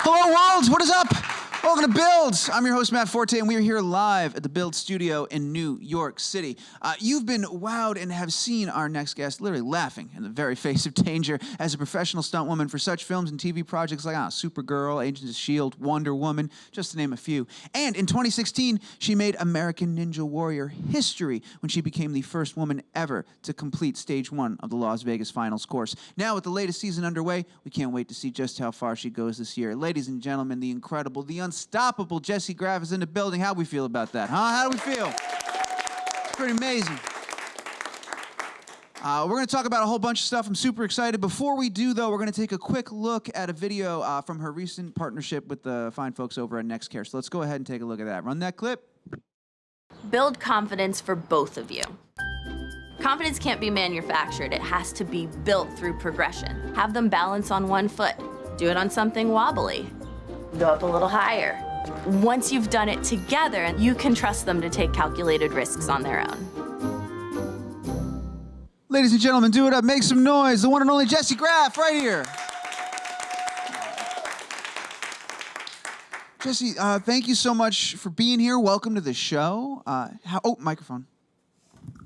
Hello, world. What is up? Welcome to Builds. I'm your host, Matt Forte, and we are here live at the Build Studio in New York City. You've been wowed and have seen our next guest literally laughing in the very face of danger as a professional stunt woman for such films and TV projects like Supergirl, Agents of S.H.I.E.L.D., Wonder Woman, just to name a few. And in 2016, she made American Ninja Warrior history when she became the first woman ever to complete Stage 1 of the Las Vegas Finals course. Now, with the latest season underway, we can't wait to see just how far she goes this year. Ladies and gentlemen, the incredible, the unstoppable Jessie Graff is in the building. How do we feel about that, huh? How do we feel? It's pretty amazing. We're going to talk about a whole bunch of stuff. I'm super excited. Before we do, though, we're going to take a quick look at a video from her recent partnership with the fine folks over at Nexcare. So let's go ahead and take a look at that. Run that clip. Build confidence for both of you. Confidence can't be manufactured. It has to be built through progression. Have them balance on one foot. Do it on something wobbly. Go up a little higher. Once you've done it together, you can trust them to take calculated risks on their own. Ladies and gentlemen, do it up. Make some noise. The one and only Jessie Graff right here. Jessie, thank you so much for being here. Welcome to the show. Microphone.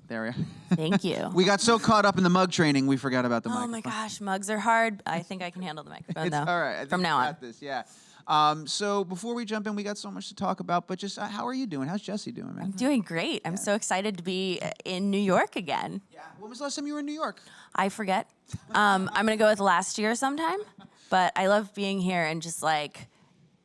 There we are. Thank you. We got so caught up in the mug training, we forgot about the microphone. Oh my gosh, mugs are hard. I think I can handle the microphone, though. All right. From now on. Got this, yeah. So before we jump in, we got so much to talk about, but just how are you doing? How's Jessie doing, man? I'm doing great. I'm so excited to be in New York again. Yeah. When was the last time you were in New York? I forget. I'm going to go with last year sometime, but I love being here and just like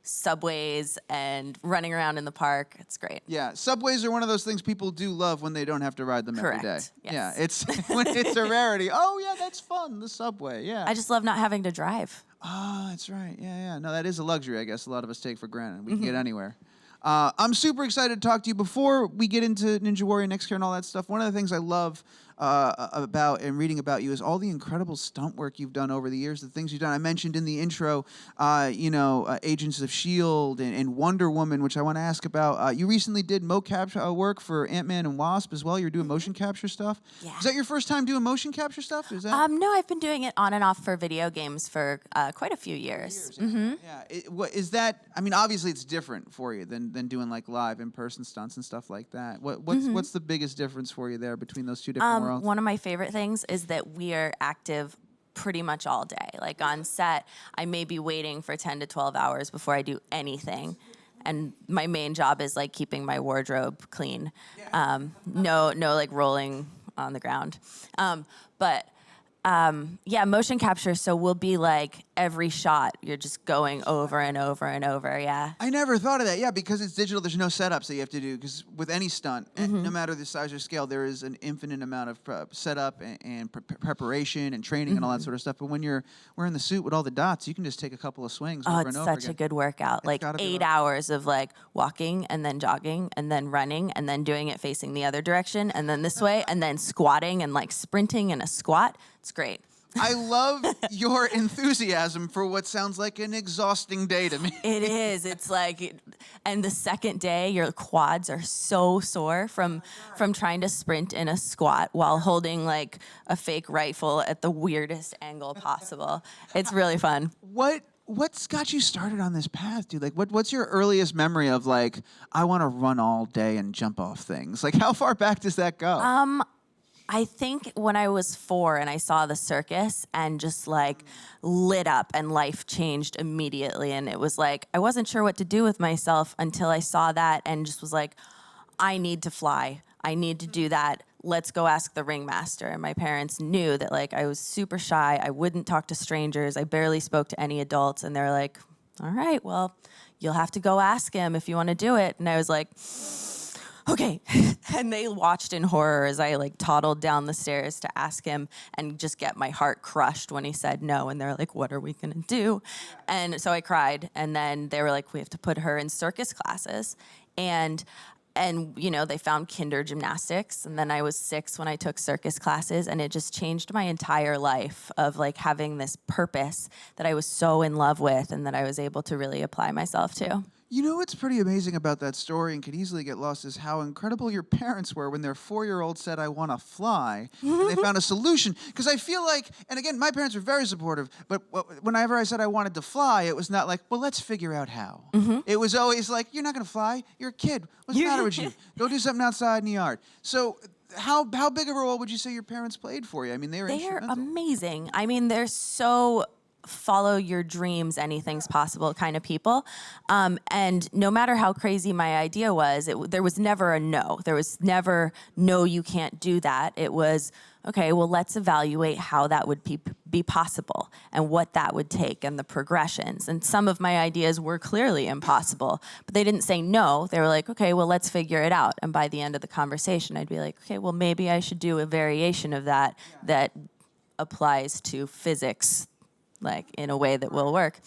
subways and running around in the park. It's great. Yeah, subways are one of those things people do love when they don't have to ride them every day. Yes. Yeah, it's when it's a rarity. Oh yeah, that's fun. The subway. Yeah. I just love not having to drive. Oh, that's right. Yeah. No, that is a luxury, I guess, a lot of us take for granted. We can get anywhere. I'm super excited to talk to you. Before we get into Ninja Warrior, Nexcare, and all that stuff, one of the things I love about and reading about you is all the incredible stunt work you've done over the years, the things you've done. I mentioned in the intro, Agents of S.H.I.E.L.D. and Wonder Woman, which I want to ask about. You recently did mocap work for Ant-Man and Wasp as well. You're doing motion capture stuff. Yeah. Is that your first time doing motion capture stuff? Is that? No, I've been doing it on and off for video games for quite a few years. Yeah. What is that? I mean, obviously it's different for you than doing like live in-person stunts and stuff like that. What's the biggest difference for you there between those two different worlds? One of my favorite things is that we are active pretty much all day. Like on set, I may be waiting for 10 to 12 hours before I do anything. And my main job is like keeping my wardrobe clean. No like rolling on the ground. Yeah, motion capture, so we'll be like every shot, you're just going over and over and over, yeah. I never thought of that, yeah, because it's digital, there's no setups that you have to do, because with any stunt, no matter the size or scale, there is an infinite amount of setup and preparation and training and all that sort of stuff, but when you're wearing the suit with all the dots, you can just take a couple of swings over and over again. It's such a good workout, like 8 hours of like walking and then jogging and then running and then doing it facing the other direction and then this way and then squatting and like sprinting in a squat. It's great. I love your enthusiasm for what sounds like an exhausting day to me. It is. It's like, and the second day, your quads are so sore from trying to sprint in a squat while holding like a fake rifle at the weirdest angle possible. It's really fun. What's got you started on this path, dude? Like, what's your earliest memory of like, I want to run all day and jump off things? Like, how far back does that go? I think when I was 4 and I saw the circus and just like lit up and life changed immediately. And it was like, I wasn't sure what to do with myself until I saw that and just was like, I need to fly. I need to do that. Let's go ask the ringmaster. And my parents knew that like I was super shy. I wouldn't talk to strangers. I barely spoke to any adults. And they're like, all right, well, you'll have to go ask him if you want to do it. And I was like, okay. And they watched in horror as I like toddled down the stairs to ask him and just get my heart crushed when he said no. And they're like, what are we going to do? And so I cried. And then they were like, we have to put her in circus classes. And you know, they found kinder gymnastics. And then I was 6 when I took circus classes. And it just changed my entire life of like having this purpose that I was so in love with and that I was able to really apply myself to. You know what's pretty amazing about that story and could easily get lost is how incredible your parents were when their 4-year-old said, "I want to fly," and they found a solution. Because I feel like, and again, my parents were very supportive, but whenever I said I wanted to fly, it was not like, well, let's figure out how. It was always like, you're not going to fly. You're a kid. What's the matter with you? Go do something outside in the yard. So how big of a role would you say your parents played for you? I mean, they were They're instrumental. amazing. I mean, they're so follow your dreams, anything's possible kind of people. And no matter how crazy my idea was, there was never a no. There was never, no, you can't do that. It was, okay, well, let's evaluate how that would be possible and what that would take and the progressions. And some of my ideas were clearly impossible, but they didn't say no. They were like, okay, well, let's figure it out. And by the end of the conversation, I'd be like, okay, well, maybe I should do a variation of that that applies to physics, like in a way that will work.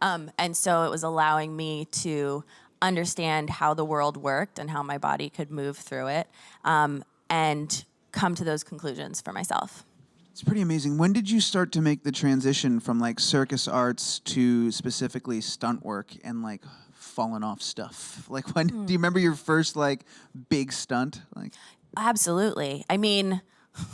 And so it was allowing me to understand how the world worked and how my body could move through it, and come to those conclusions for myself. It's pretty amazing. When did you start to make the transition from like circus arts to specifically stunt work and like falling off stuff? Like when, do you remember your first like big stunt? Like Absolutely. I mean,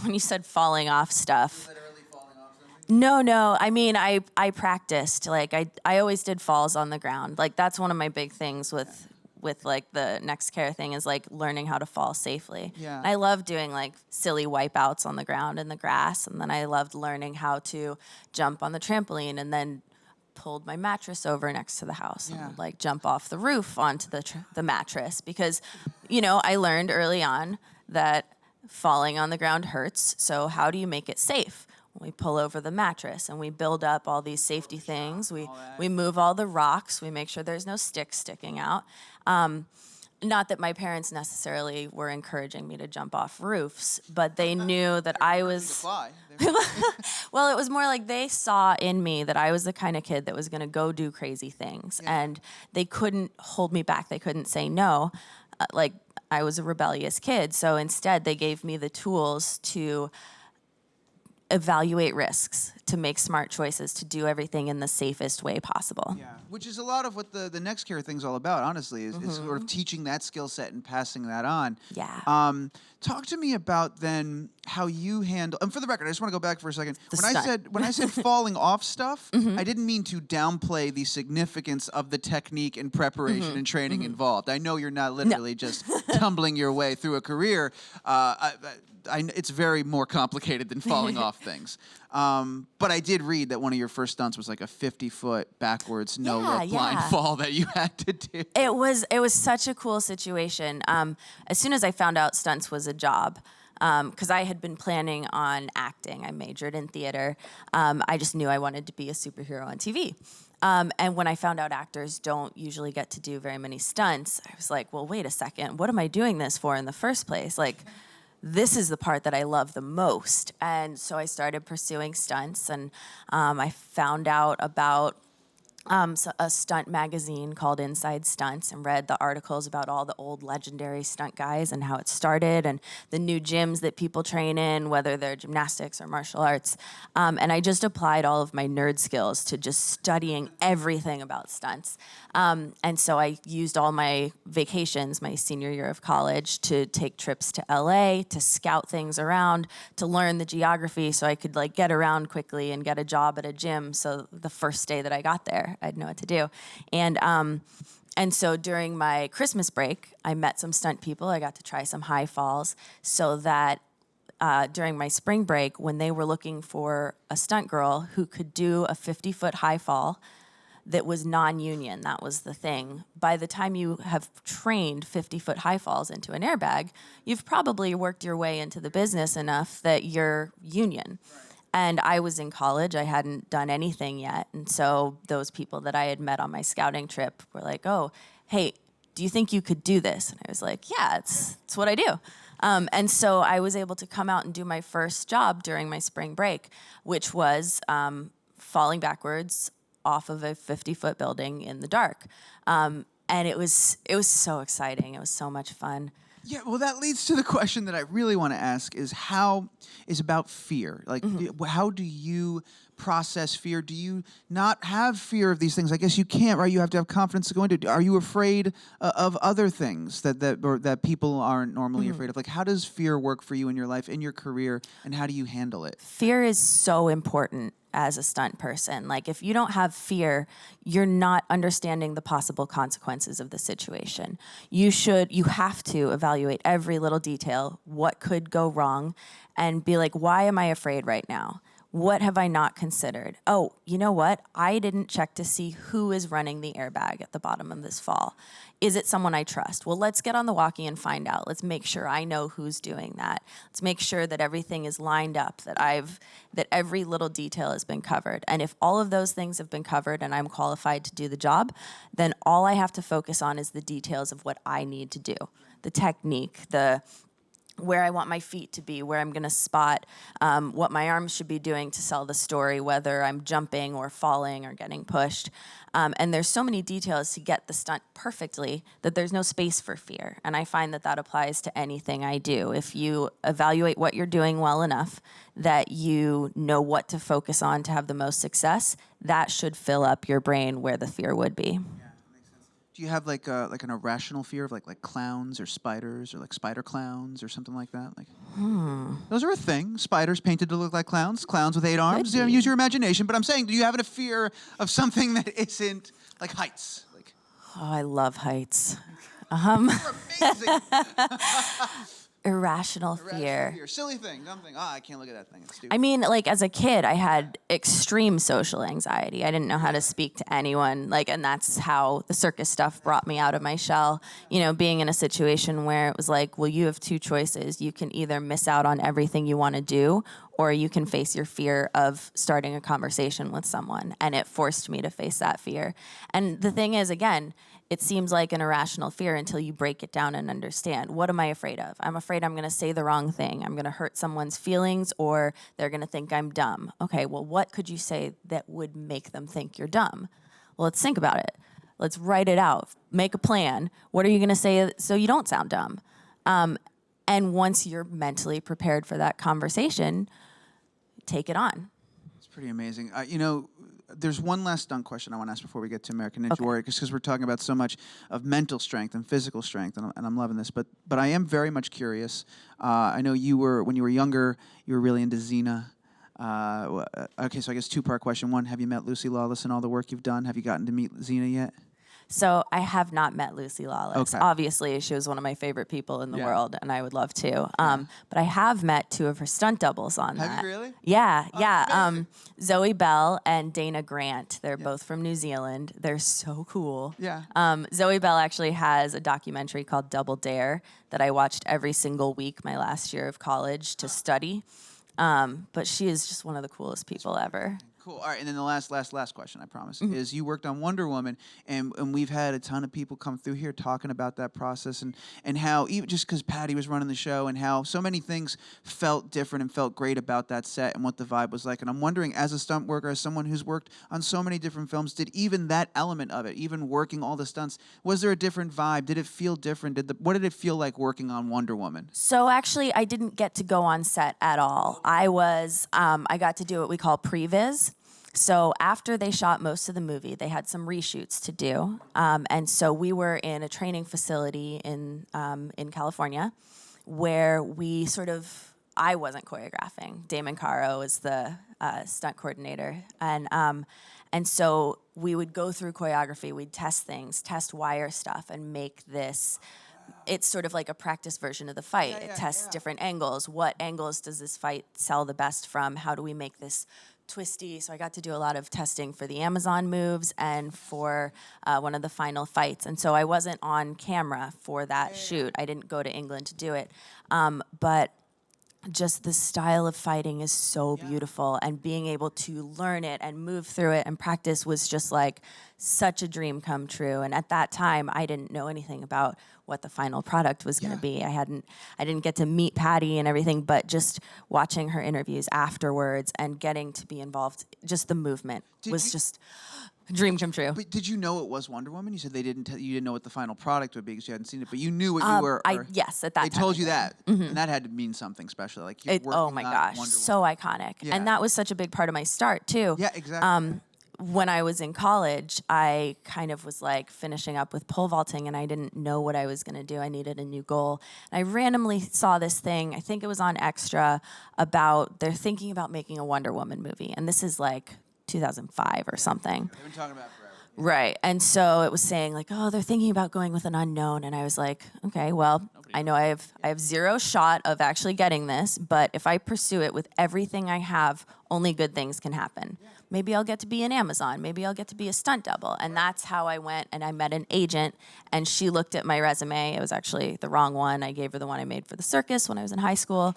when you said falling off stuff, literally falling off something? No. I mean, I practiced. Like, I always did falls on the ground. Like, that's one of my big things with like the Nexcare thing is like learning how to fall safely. Yeah. I love doing like silly wipeouts on the ground in the grass, and then I loved learning how to jump on the trampoline, and then pulled my mattress over next to the house and like jump off the roof onto the mattress because, you know, I learned early on that falling on the ground hurts. So how do you make it safe? We pull over the mattress and we build up all these safety things. We move all the rocks. We make sure there's no sticks sticking out. Not that my parents necessarily were encouraging me to jump off roofs, but they knew that I was... Well, it was more like they saw in me that I was the kind of kid that was going to go do crazy things. And they couldn't hold me back. They couldn't say no. Like, I was a rebellious kid. So instead, they gave me the tools to evaluate risks, to make smart choices, to do everything in the safest way possible. Yeah, which is a lot of what the Nexcare thing's all about, honestly, is sort of teaching that skill set and passing that on. Yeah. Talk to me about then how you handle, and for the record, I just want to go back for a second. When I said falling off stuff, I didn't mean to downplay the significance of the technique and preparation and training involved. I know you're not literally just tumbling your way through a career. It's very more complicated than falling off things. But I did read that one of your first stunts was like a 50-foot backwards no-look blind fall that you had to do. It was such a cool situation. As soon as I found out stunts was a job, because I had been planning on acting. I majored in theater. I just knew I wanted to be a superhero on TV. And when I found out actors don't usually get to do very many stunts, I was like, well, wait a second. What am I doing this for in the first place? Like, this is the part that I love the most. And so I started pursuing stunts, and I found out about a stunt magazine called Inside Stunts and read the articles about all the old legendary stunt guys and how it started and the new gyms that people train in, whether they're gymnastics or martial arts. And I just applied all of my nerd skills to just studying everything about stunts. And so I used all my vacations, my senior year of college, to take trips to LA, to scout things around, to learn the geography so I could like get around quickly and get a job at a gym. So the first day that I got there, I'd know what to do. And so during my Christmas break, I met some stunt people. I got to try some high falls so that during my spring break, when they were looking for a stunt girl who could do a 50-foot high fall that was non-union, that was the thing. By the time you have trained 50-foot high falls into an airbag, you've probably worked your way into the business enough that you're union. Right. And I was in college. I hadn't done anything yet. And so those people that I had met on my scouting trip were like, oh, hey, do you think you could do this? And I was like, yeah, it's what I do. And so I was able to come out and do my first job during my spring break, which was falling backwards off of a 50-foot building in the dark. And it was so exciting. It was so much fun. Yeah, well, that leads to the question that I really want to ask is about fear. Like, how do you process fear? Do you not have fear of these things? I guess you can't, right? You have to have confidence to go into it. Are you afraid of other things that people aren't normally afraid of? Like, how does fear work for you in your life, in your career, and how do you handle it? Fear is so important as a stunt person. Like, if you don't have fear, you're not understanding the possible consequences of the situation. You have to evaluate every little detail, what could go wrong, and be like, why am I afraid right now? What have I not considered? Oh, you know what? I didn't check to see who is running the airbag at the bottom of this fall. Is it someone I trust? Well, let's get on the walkie and find out. Let's make sure I know who's doing that. Let's make sure that everything is lined up, that every little detail has been covered. And if all of those things have been covered and I'm qualified to do the job, then all I have to focus on is the details of what I need to do. The technique, where I want my feet to be, where I'm going to spot, what my arms should be doing to sell the story, whether I'm jumping or falling or getting pushed. And there's so many details to get the stunt perfectly that there's no space for fear. And I find that applies to anything I do. If you evaluate what you're doing well enough that you know what to focus on to have the most success, that should fill up your brain where the fear would be. Do you have like an irrational fear of like clowns or spiders or like spider clowns or something like that? Like, those are a thing. Spiders painted to look like clowns. Clowns with 8 arms. You know, use your imagination. But I'm saying, do you have a fear of something that isn't like heights? Like, oh, I love heights. you're amazing. Irrational fear. Silly thing, dumb thing. I can't look at that thing. It's stupid. I mean, like, as a kid, I had extreme social anxiety. I didn't know how to speak to anyone, and that's how the circus stuff brought me out of my shell. You know, being in a situation where it was like, well, you have 2 choices. You can either miss out on everything you want to do, or you can face your fear of starting a conversation with someone. And it forced me to face that fear. And the thing is, again, it seems like an irrational fear until you break it down and understand. What am I afraid of? I'm afraid I'm going to say the wrong thing. I'm going to hurt someone's feelings, or they're going to think I'm dumb. Okay, well, what could you say that would make them think you're dumb? Well, let's think about it. Let's write it out. Make a plan. What are you going to say so you don't sound dumb? And once you're mentally prepared for that conversation, take it on. It's pretty amazing. You know, there's one last stunt question I want to ask before we get to American Ninja Warrior, because we're talking about so much of mental strength and physical strength, and I'm loving this. But I am very much curious. I know when you were younger, you were really into Xena. Okay, so I guess 2-part question. 1, have you met Lucy Lawless and all the work you've done? Have you gotten to meet Xena yet? So I have not met Lucy Lawless. Okay. Obviously, she was one of my favorite people in the world, and I would love to. But I have met 2 of her stunt doubles on that. Have you really? Yeah, yeah. Zoe Bell and Dana Grant. They're both from New Zealand. They're so cool. Yeah. Zoe Bell actually has a documentary called Double Dare that I watched every single week my last year of college to study. But she is just one of the coolest people ever. Cool. All right, and then the last question, I promise, is you worked on Wonder Woman, and we've had a ton of people come through here talking about that process and how, even just because Patty was running the show, and how so many things felt different and felt great about that set and what the vibe was like. And I'm wondering, as a stunt worker, as someone who's worked on so many different films, did even that element of it, even working all the stunts, was there a different vibe? Did it feel different? What did it feel like working on Wonder Woman? So actually, I didn't get to go on set at all. I got to do what we call previs. So after they shot most of the movie, they had some reshoots to do. And so we were in a training facility in California where I wasn't choreographing. Damon Caro is the stunt coordinator. And so we would go through choreography, we'd test things, test wire stuff, and make this. It's sort of like a practice version of the fight. It tests different angles. What angles does this fight sell the best from? How do we make this twisty? So I got to do a lot of testing for the Amazon moves and for one of the final fights. And so I wasn't on camera for that shoot. I didn't go to England to do it. But just the style of fighting is so beautiful, and being able to learn it and move through it and practice was just like such a dream come true. And at that time, I didn't know anything about what the final product was going to be. I didn't get to meet Patty and everything, but just watching her interviews afterwards and getting to be involved, just the movement was just Dream come true. But did you know it was Wonder Woman? You said you didn't know what the final product would be because you hadn't seen it, but you knew what you were. Yes, at that time. They told you that, and that had to mean something special. Like Oh my gosh, so iconic. Yeah. And that was such a big part of my start too. Yeah, exactly. When I was in college, I kind of was like finishing up with pole vaulting and I didn't know what I was going to do. I needed a new goal. And I randomly saw this thing, I think it was on Extra, about they're thinking about making a Wonder Woman movie. And this is like 2005 or something. They've been talking about it forever. Right. And so it was saying like, oh, they're thinking about going with an unknown. And I was like, okay, well, I know I have zero shot of actually getting this, but if I pursue it with everything I have, only good things can happen. Yeah. Maybe I'll get to be an Amazon. Maybe I'll get to be a stunt double. And that's how I went, and I met an agent, and she looked at my resume. It was actually the wrong one. I gave her the one I made for the circus when I was in high school.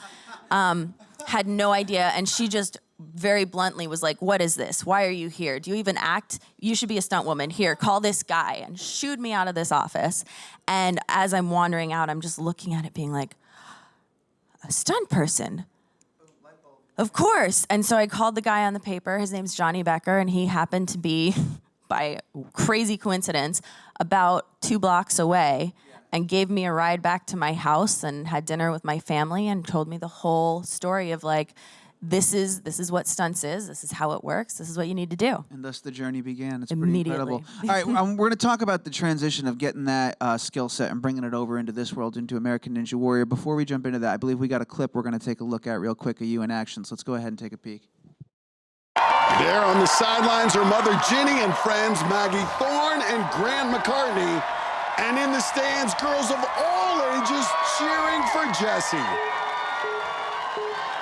Had no idea, and she just very bluntly was like, what is this? Why are you here? Do you even act? You should be a stunt woman. Here, call this guy, and shooed me out of this office. And as I'm wandering out, I'm just looking at it being like, a stunt person? Of course. And so I called the guy on the paper. His name's Johnny Becker, and he happened to be, by crazy coincidence, about 2 blocks away, and gave me a ride back to my house and had dinner with my family and told me the whole story of like, this is what stunts is. This is how it works. This is what you need to do. And thus the journey began. It's pretty incredible. All right, we're going to talk about the transition of getting that skill set and bringing it over into this world, into American Ninja Warrior. Before we jump into that, I believe we got a clip we're going to take a look at real quick of you in action. So let's go ahead and take a peek. There on the sidelines are Mother Ginny and friends Maggie Thorne and Grant McCartney. And in the stands, girls of all ages cheering for Jessie.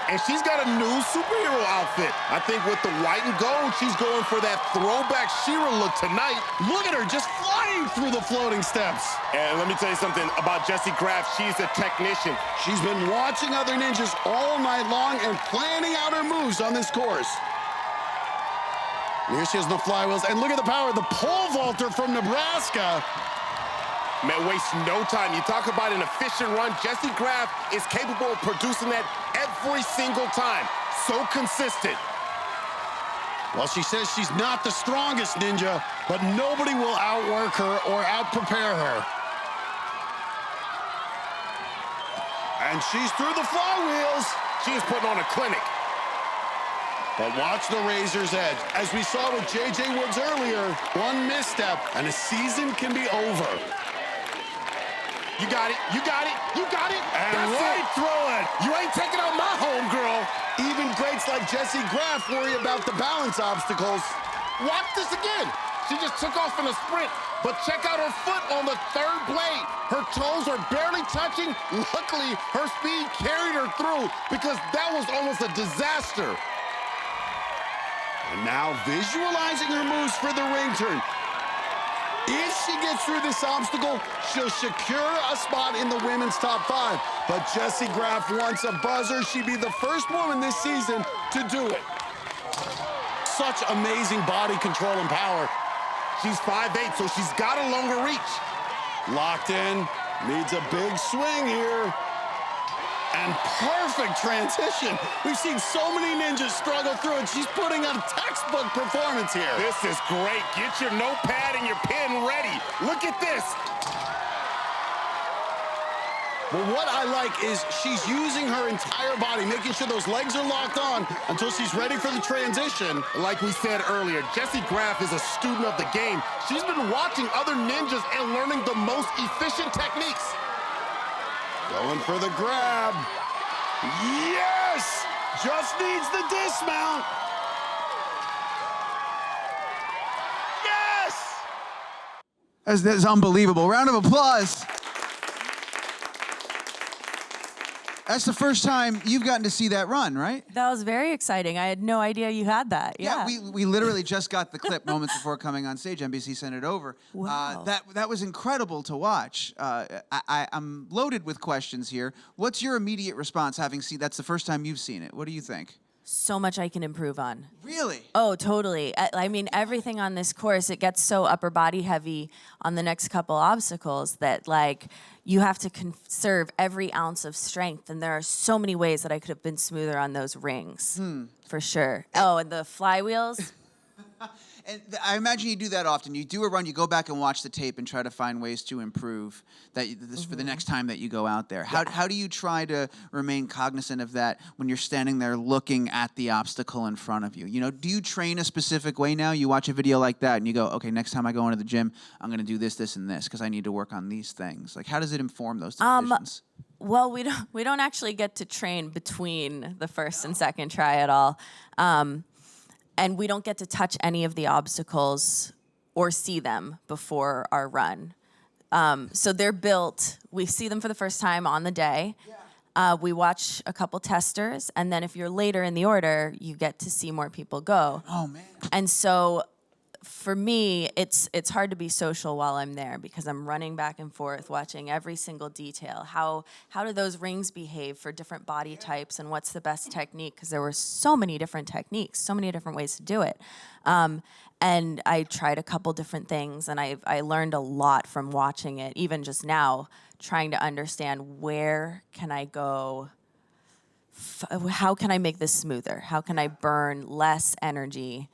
And she's got a new superhero outfit. I think with the white and gold, she's going for that throwback She-Ra look tonight. Look at her just flying through the floating steps. And let me tell you something about Jessie Graff. She's a technician. She's been watching other ninjas all night long and planning out her moves on this course. Here she is in the flywheels, and look at the power of the pole vaulter from Nebraska. Man, waste no time. You talk about an efficient run. Jessie Graff is capable of producing that every single time. So consistent. Well, she says she's not the strongest ninja, but nobody will outwork her or outprepare her. And she's through the flywheels. She is putting on a clinic. But watch the razor's edge. As we saw with J.J. Woods earlier, one misstep and a season can be over. You got it, you got it, you got it. And that's right it. through it. You ain't taking out my homegirl. Even greats like Jessie Graff worry about the balance obstacles. Watch this again. She just took off in a sprint, but check out her foot on the third blade. Her toes are barely touching. Luckily, her speed carried her through because that was almost a disaster. And now visualizing her moves for the ring turn. If she gets through this obstacle, she'll secure a spot in the women's top 5. But Jessie Graff wants a buzzer. She'd be the first woman this season to do it. Such amazing body control and power. She's 5'8", so she's got a longer reach. Locked in, needs a big swing here. And perfect transition. We've seen so many ninjas struggle through it. She's putting on a textbook performance here. This is great. Get your notepad and your pen ready. Look at this. Well, what I like is she's using her entire body, making sure those legs are locked on until she's ready for the transition. Like we said earlier, Jessie Graff is a student of the game. She's been watching other ninjas and learning the most efficient techniques. Going for the grab. Yes! Just needs the dismount. Yes! That's unbelievable. Round of applause. That's the first time you've gotten to see that run, right? That was very exciting. I had no idea you had that. Yeah. We literally just got the clip moments before coming on stage. NBC sent it over. Wow. That was incredible to watch. I'm loaded with questions here. What's your immediate response having seen? That's the first time you've seen it. What do you think? So much I can improve on. Really? Oh, totally. I mean, everything on this course, it gets so upper body heavy on the next couple obstacles that, like, you have to conserve every ounce of strength. And there are so many ways that I could have been smoother on those rings, for sure. Oh, and the flywheels. And I imagine you do that often. You do a run, you go back and watch the tape and try to find ways to improve for the next time that you go out there. How do you try to remain cognizant of that when you're standing there looking at the obstacle in front of you? You know, do you train a specific way now? You watch a video like that and you go, okay, next time I go into the gym, I'm going to do this, this, and this because I need to work on these things. Like, how does it inform those decisions? Well, we don't actually get to train between the first and second try at all. And we don't get to touch any of the obstacles or see them before our run. So they're built, we see them for the first time on the day. We watch a couple testers, and then if you're later in the order, you get to see more people go. Oh, man. And so for me, it's hard to be social while I'm there because I'm running back and forth, watching every single detail. How do those rings behave for different body types, and what's the best technique? Because there were so many different techniques, so many different ways to do it. And I tried a couple different things, and I learned a lot from watching it, even just now, trying to understand where can I go, how can I make this smoother? How can I burn less energy?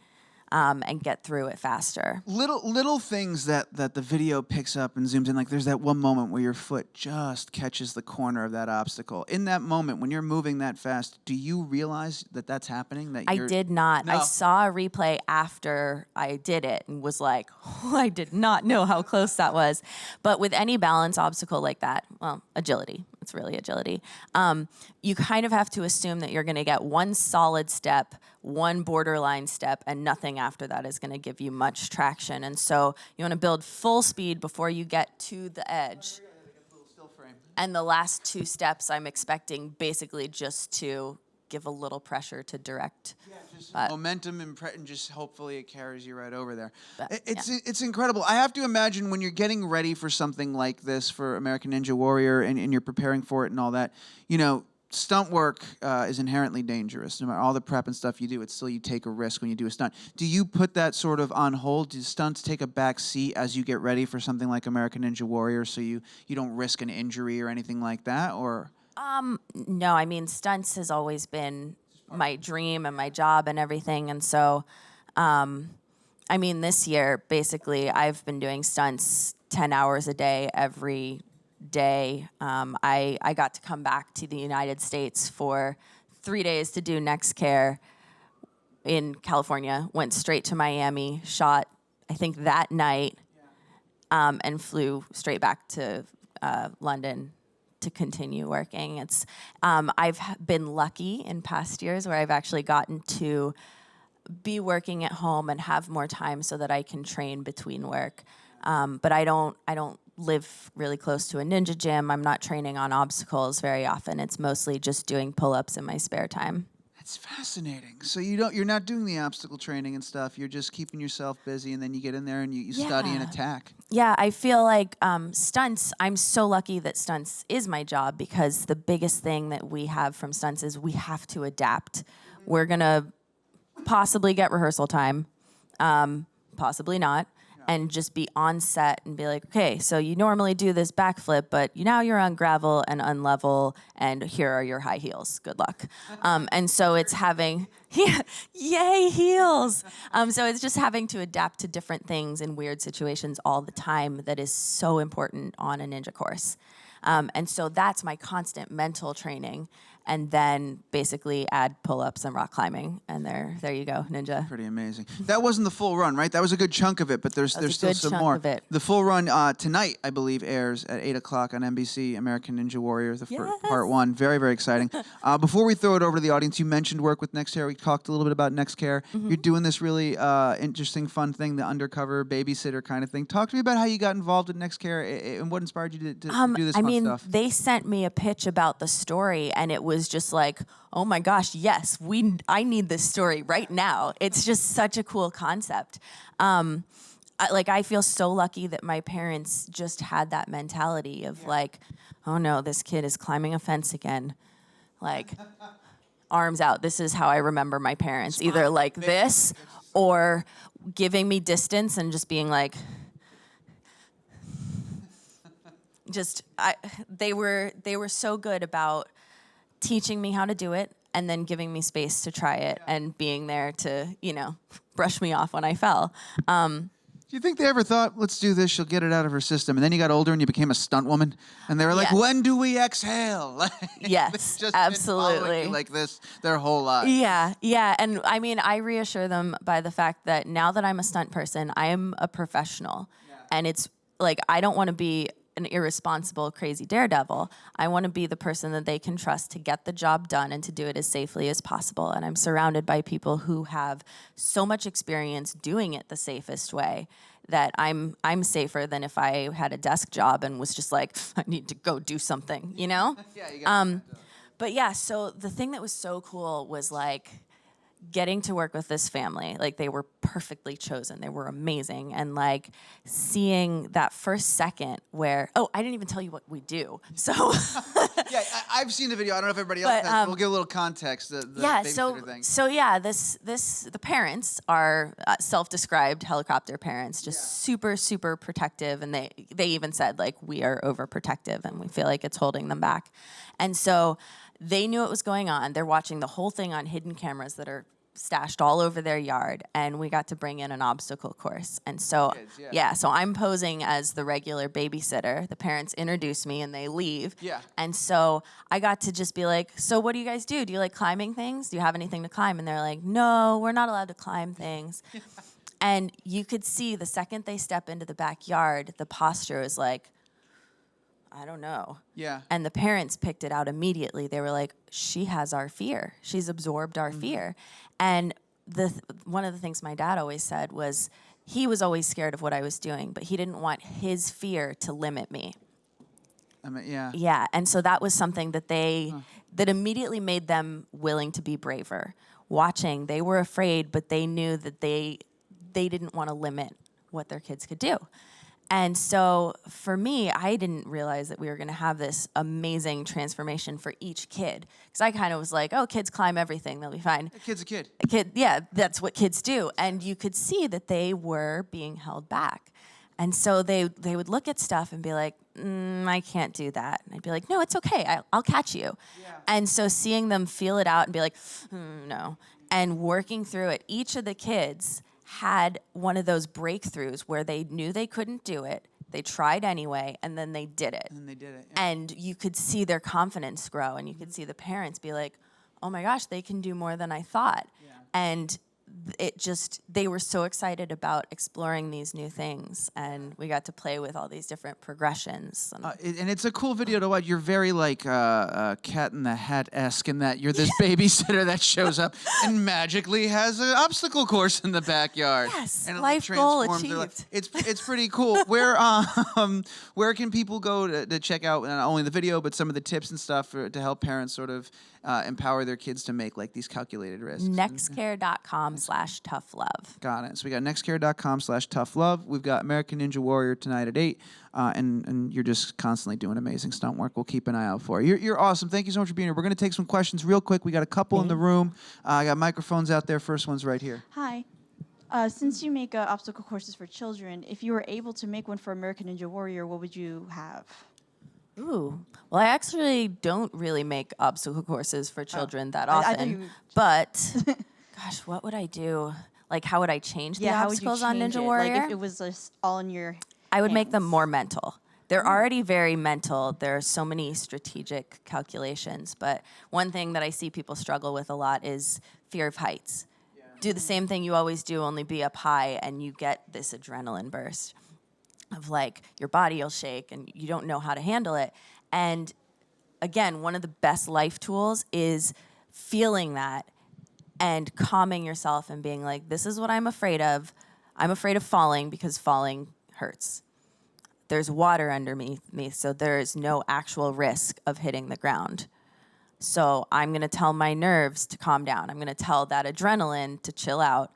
And get through it faster. Little things that the video picks up and zooms in, like there's that one moment where your foot just catches the corner of that obstacle. In that moment, when you're moving that fast, do you realize that that's happening? I did not. No. I saw a replay after I did it and was like, oh, I did not know how close that was. But with any balance obstacle like that, well, agility, it's really agility, you kind of have to assume that you're going to get one solid step, one borderline step, and nothing after that is going to give you much traction. And so you want to build full speed before you get to the edge. And the last two steps I'm expecting basically just to give a little pressure to direct. Yeah, just momentum and just hopefully it carries you right over there. It's incredible. I have to imagine when you're getting ready for something like this for American Ninja Warrior and you're preparing for it and all that, you know, stunt work is inherently dangerous. No matter all the prep and stuff you do, it's still you take a risk when you do a stunt. Do you put that sort of on hold? Do stunts take a back seat as you get ready for something like American Ninja Warrior so you don't risk an injury or anything like that? Or no, I mean, stunts has always been my dream and my job and everything. And so, I mean, this year, basically, I've been doing stunts 10 hours a day every day. I got to come back to the United States for 3 days to do Nexcare in California, went straight to Miami, shot, I think, that night, and flew straight back to London to continue working. It's I've been lucky in past years where I've actually gotten to be working at home and have more time so that I can train between work. But I don't live really close to a ninja gym. I'm not training on obstacles very often. It's mostly just doing pull-ups in my spare time. That's fascinating. So you're not doing the obstacle training and stuff. You're just keeping yourself busy, and then you get in there and you study and attack. Yeah, I feel like stunts, I'm so lucky that stunts is my job because the biggest thing that we have from stunts is we have to adapt. We're going to possibly get rehearsal time, possibly not, and just be on set and be like, okay, so you normally do this backflip, but now you're on gravel and unlevel, and here are your high heels. Good luck. And so it's having, yay, heels. So it's just having to adapt to different things in weird situations all the time that is so important on a ninja course. And so that's my constant mental training. And then basically add pull-ups and rock climbing, and there you go, ninja. Pretty amazing. That wasn't the full run, right? That was a good chunk of it, but there's still some more. Of it. The full run tonight, I believe, airs at 8 o'clock on NBC, American Ninja Warrior, part one. Very, very exciting. Before we throw it over to the audience, you mentioned work with Nexcare. We talked a little bit about Nexcare. You're doing this really interesting, fun thing, the undercover babysitter kind of thing. Talk to me about how you got involved with Nexcare and what inspired you to do this fun stuff. I mean, they sent me a pitch about the story, and it was just like, oh my gosh, yes, I need this story right now. It's just such a cool concept. I feel so lucky that my parents just had that mentality of like, oh no, this kid is climbing a fence again. Like, arms out. This is how I remember my parents, either like this or giving me distance and just being like, they were so good about teaching me how to do it, and then giving me space to try it and being there to, brush me off when I fell. Do you think they ever thought, let's do this, she'll get it out of her system, and then you got older and you became a stunt woman, and they were like, Yes. when do we exhale? Yes, They've just absolutely. been following you like this their whole life. Yeah. And I mean, I reassure them by the fact that now that I'm a stunt person, I am a professional. And it's like, I don't want to be an irresponsible, crazy daredevil. I want to be the person that they can trust to get the job done and to do it as safely as possible. And I'm surrounded by people who have so much experience doing it the safest way that I'm safer than if I had a desk job and was just like, I need to go do something, Yeah, you got But yeah, so the thing that was so cool was like getting to work with this family. Like, they were perfectly chosen. They were amazing. And like seeing that first second where, I didn't even tell you what we do. So Yeah, I've seen the video. I don't know if everybody else But, has. We'll give a little context. The babysitter thing. The parents are self-described helicopter parents, just super, super protective. And they even said, like, we are overprotective and we feel like it's holding them back. And so they knew what was going on. They're watching the whole thing on hidden cameras that are stashed all over their yard, and we got to bring in an obstacle course. And so, so I'm posing as the regular babysitter. The parents introduce me and they leave. Yeah. And so I got to just be like, so what do you guys do? Do you like climbing things? Do you have anything to climb? And they're like, no, we're not allowed to climb things. And you could see the second they step into the backyard, the posture was like, I don't know. Yeah. And the parents picked it out immediately. They were like, she has our fear. She's absorbed our fear. And one of the things my dad always said was he was always scared of what I was doing, but he didn't want his fear to limit me. I mean, yeah. Yeah, and so that was something that that immediately made them willing to be braver. Watching, they were afraid, but they knew that they didn't want to limit what their kids could do. And so for me, I didn't realize that we were going to have this amazing transformation for each kid. Because I kind of was like, oh, kids climb everything. They'll be fine. A kid's a kid. Yeah, that's what kids do. And you could see that they were being held back. And so they would look at stuff and be like, I can't do that. And I'd be like, no, it's okay. I'll catch you. Yeah. And so seeing them feel it out and be like, no. And working through it, each of the kids had one of those breakthroughs where they knew they couldn't do it. They tried anyway, and then they did it. And they did it. Yeah. And you could see their confidence grow, and you could see the parents be like, oh my gosh, they can do more than I thought. Yeah. And they were so excited about exploring these new things, and we got to play with all these different progressions. And it's a cool video to watch. You're very like Cat in the Hat-esque in that you're this babysitter that shows up and magically has an obstacle course in the backyard. Yes, and life goal transforms their achieved. It's pretty cool. Where can people go to check out not only the video but some of the tips and stuff to help parents sort of empower their kids to make like these calculated risks? Nexcare.com/toughlove. Got it. So we got nexcare.com/toughlove. We've got American Ninja Warrior tonight at 8. And you're just constantly doing amazing stunt work. We'll keep an eye out for you. You're awesome. Thank you so much for being here. We're going to take some questions real quick. We got a couple in the room. I got microphones out there. First one's right here. Hi. Since you make obstacle courses for children, if you were able to make one for American Ninja Warrior, what would you have? Ooh. Well, I actually don't really make obstacle courses for children that often. But, gosh, what would I do? Like, how would I change the obstacles on Ninja Warrior? Like, if it was just all in your I would make hands. them more mental. They're already very mental. There are so many strategic calculations. But one thing that I see people struggle with a lot is fear of heights. Yeah. Do the same thing you always do, only be up high, and you get this adrenaline burst of like your body will shake and you don't know how to handle it. And again, one of the best life tools is feeling that and calming yourself and being like, this is what I'm afraid of. I'm afraid of falling because falling hurts. There's water underneath me, so there is no actual risk of hitting the ground. So I'm going to tell my nerves to calm down. I'm going to tell that adrenaline to chill out,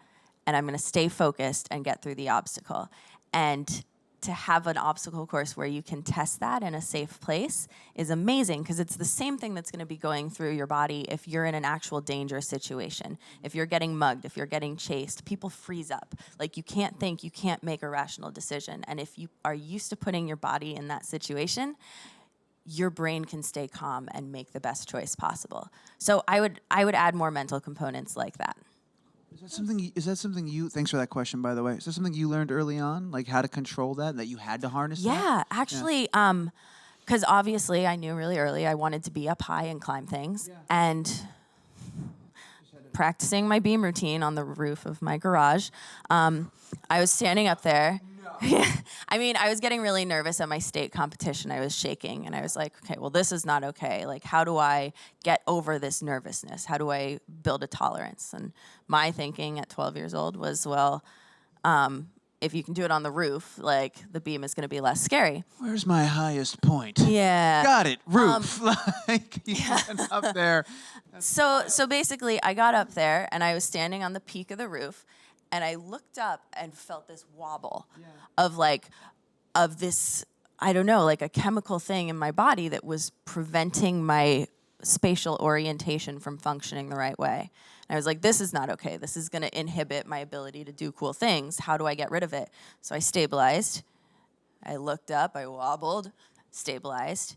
and I'm going to stay focused and get through the obstacle. And to have an obstacle course where you can test that in a safe place is amazing, because it's the same thing that's going to be going through your body if you're in an actual dangerous situation. If you're getting mugged, if you're getting chased, people freeze up. Like, you can't think, you can't make a rational decision. And if you are used to putting your body in that situation, your brain can stay calm and make the best choice possible. So I would add more mental components like that. Is that something you, thanks for that question, by the way. Is that something you learned early on, like how to control that you had to harness that? Yeah, actually, because obviously I knew really early I wanted to be up high and climb things. And practicing my beam routine on the roof of my garage, I was standing up there. I mean, I was getting really nervous at my state competition. I was shaking, and I was like, okay, well, this is not okay. Like, how do I get over this nervousness? How do I build a tolerance? And my thinking at 12 years old was, well, if you can do it on the roof, like, the beam is going to be less scary. Where's my highest point? Yeah. Got it, roof. Like, you went up there. So basically, I got up there, and I was standing on the peak of the roof, and I looked up and felt this wobble of this, I don't know, like a chemical thing in my body that was preventing my spatial orientation from functioning the right way. And I was like, this is not okay. This is going to inhibit my ability to do cool things. How do I get rid of it? So I stabilized. I looked up, I wobbled, stabilized.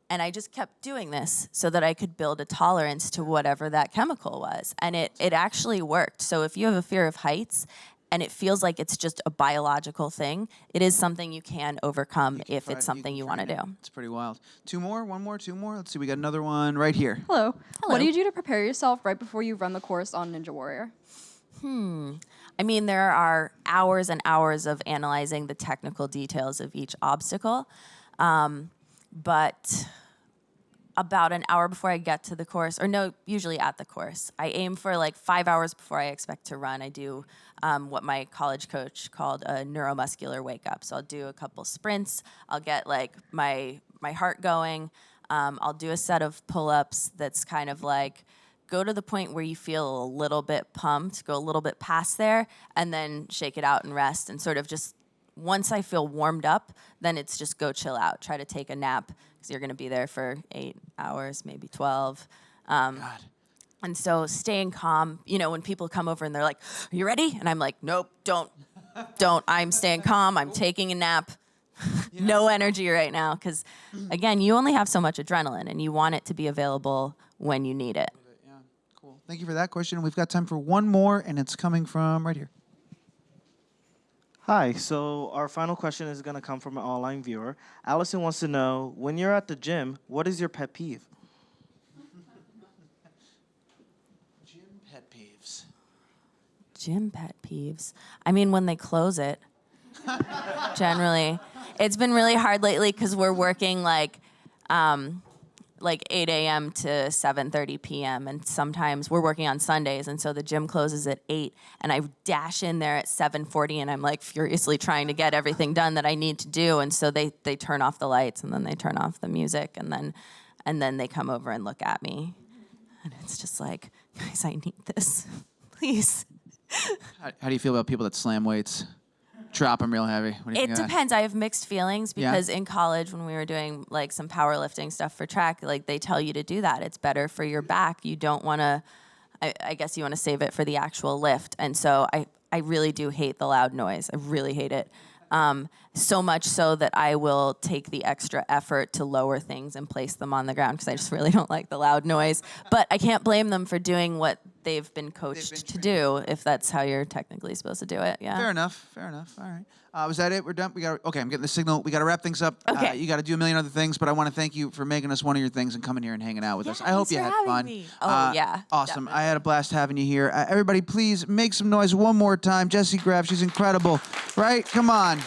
And I just kept doing this so that I could build a tolerance to whatever that chemical was. And it actually worked. So if you have a fear of heights and it feels like it's just a biological thing, it is something you can overcome if it's something you want to do. It's pretty wild. Two more, one more, two more. Let's see, we got another one right here. Hello. Hello. What do you do to prepare yourself right before you run the course on Ninja Warrior? I mean, there are hours and hours of analyzing the technical details of each obstacle. But about an hour before I get to the course, or no, usually at the course, I aim for like 5 hours before I expect to run. I do what my college coach called a neuromuscular wake up. So I'll do a couple sprints. I'll get like my heart going. I'll do a set of pull-ups that's kind of like go to the point where you feel a little bit pumped, go a little bit past there, and then shake it out and rest, and sort of just once I feel warmed up, then it's just go chill out. Try to take a nap because you're going to be there for 8 hours, maybe 12. God. And so staying calm, you know, when people come over and they're like, are you ready? And I'm like, nope, don't. I'm staying calm. I'm taking a nap. No energy right now because, again, you only have so much adrenaline and you want it to be available when you need it. Yeah, cool. Thank you for that question. We've got time for one more, and it's coming from right here. Hi, so our final question is going to come from an online viewer. Allison wants to know, when you're at the gym, what is your pet peeve? Gym pet peeves. Gym pet peeves. I mean, when they close it, generally. It's been really hard lately because we're working like 8 a.m. to 7:30 p.m. and sometimes we're working on Sundays, and so the gym closes at 8, and I dash in there at 7:40, and I'm like furiously trying to get everything done that I need to do, and so they turn off the lights, and then they turn off the music, and then they come over and look at me, and it's just like, guys, I need this, please. How do you feel about people that slam weights? Drop them real heavy. What do you It think of that? depends. I have mixed feelings because in college when we were doing like some powerlifting stuff for track, like they tell you to do that. It's better for your back. You don't want to, I guess you want to save it for the actual lift. And so I really do hate the loud noise. I really hate it. So much so that I will take the extra effort to lower things and place them on the ground because I just really don't like the loud noise. But I can't blame them for doing what they've been coached to do if that's how you're technically supposed to do it. Yeah. Fair enough. All right. Was that it? We're done? Okay, I'm getting the signal. We got to wrap things up. Okay. You got to do a million other things, but I want to thank you for making us one of your things and coming here and hanging out with us. I hope thanks you for had having fun. me. Oh, yeah, Awesome. definitely. I had a blast having you here. Everybody, please make some noise one more time. Jessie Graff, she's incredible. Right? Come on.